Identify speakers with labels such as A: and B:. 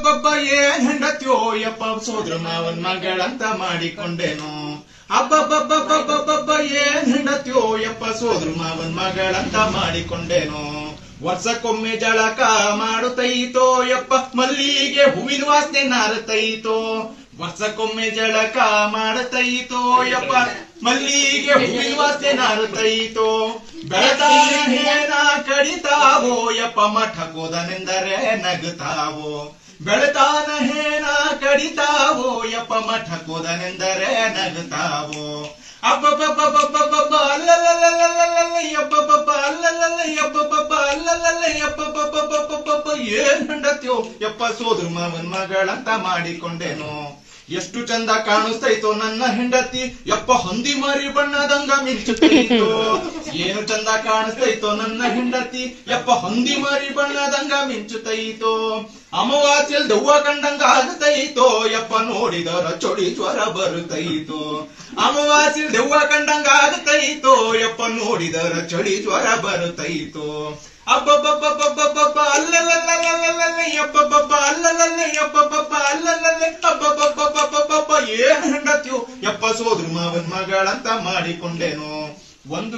A: ಅಬ್ಬಬ್ಬಬ್ಬ ಏನ್ ಹೆಂಡತ್ಯೋ ಯಪ್ಪ ಸೋದ್ರ ಮಾವನ್ ಮಗಳಂತ ಮಾಡಿಕೊಂಡೇನು. ಅಬ್ಬಬ್ಬಬ್ಬಬ್ಬಬ್ಬ ಏನ್ ಹೆಂಡತ್ಯೋ ಯಪ್ಪ ಸೋದ್ರ ಮಾವನ್ ಮಗಳಂತ ಮಾಡಿಕೊಂಡೇನು. ವರ್ಷಕ್ಕೊಮ್ಮೆ ಜಳಕ ಮಾಡುತ್ತೈತೋ ಯಪ್ಪ ಮಲ್ಲಿಗೆ ಹೂವಿನ ವಾಸನೆ ನಾರತೈತೋ. ವರ್ಷಕ್ಕೊಮ್ಮೆ ಜಳಕ ಮಾಡತೈತೋ ಯಪ್ಪ ಮಲ್ಲಿಗೆ ಹೂವಿನ ವಾಸನೆ ನಾರತೈತೋ. ಬೆಳತಾನ ಹೇನ ಕಡಿತಾವೋ ಯಪ್ಪ ಮಠಕೋದನೆಂದರೆ ನಗುತ್ತಾವೋ. ಬೆಳತಾನ ಹೇನ ಕಡಿತಾವೋ ಯಪ್ಪ ಮಠಕೋದನೆಂದರೆ ನಗುತ್ತಾವೋ. ಅಬ್ಬಬ್ಬಬ್ಬಬ್ಬಬ್ಬ ಅಲ್ಲಲ್ಲಲ್ಲಲ್ಲಲ್ಲ ಯಬ್ಬಬ್ಬಬ್ಬ ಅಲ್ಲಲ್ಲಲ್ಲ ಯಬ್ಬಬ್ಬಬ್ಬ ಅಲ್ಲಲ್ಲಲ್ಲ ಯಬ್ಬಬ್ಬಬ್ಬಬ್ಬಬ್ಬ ಏನ್ ಹೆಂಡತ್ಯೋ ಯಪ್ಪ ಸೋದ್ರ ಮಾವನ್ ಮಗಳಂತ ಮಾಡಿಕೊಂಡೇನು. ಎಷ್ಟು ಚಂದ ಕಾಣಿಸ್ತೈತೋ ನನ್ನ ಹೆಂಡತಿ ಯಪ್ಪ ಹಂದಿ ಮಾರಿ ಬಣ್ಣದಂಗ ಮಿಂಚುತ್ತೈತೋ. ಏನು ಚಂದ ಕಾಣಿಸ್ತೈತೋ ನನ್ನ ಹೆಂಡತಿ ಯಪ್ಪ ಹಂದಿ ಮಾರಿ ಬಣ್ಣದಂಗ ಮಿಂಚುತ್ತೈತೋ. ಅಮಾವಾಸ್ಯಲ್ ದೆವ್ವ ಕಂಡಂಗ ಆಗತೈತೋ ಯಪ್ಪ ನೋಡಿದರ ಚೊಡಿ ಜ್ವರ ಬರುತ್ತೈತೋ. ಅಮಾವಾಸ್ಯಲ್ ದೆವ್ವ ಕಂಡಂಗ ಆಗತೈತೋ ಯಪ್ಪ ನೋಡಿದರ ಚಳಿ ಜ್ವರ ಬರುತ್ತೈತೋ. ಅಬ್ಬಬ್ಬಬ್ಬಬ್ಬಬ್ಬ ಅಲ್ಲಲ್ಲಲ್ಲಲ್ಲಲ್ಲ ಯಬ್ಬಬ್ಬಬ್ಬ ಅಲ್ಲಲ್ಲಲ್ಲ ಯಬ್ಬಬ್ಬಬ್ಬ ಅಲ್ಲಲ್ಲಲ್ಲ ಅಬ್ಬಬ್ಬಬ್ಬಬ್ಬಬ್ಬ ಏನ್ ಹೆಂಡತ್ಯೋ ಯಪ್ಪ ಸೋದ್ರ ಮಾವನ್ ಮಗಳಂತ ಮಾಡಿಕೊಂಡೇನು. ಒಂದು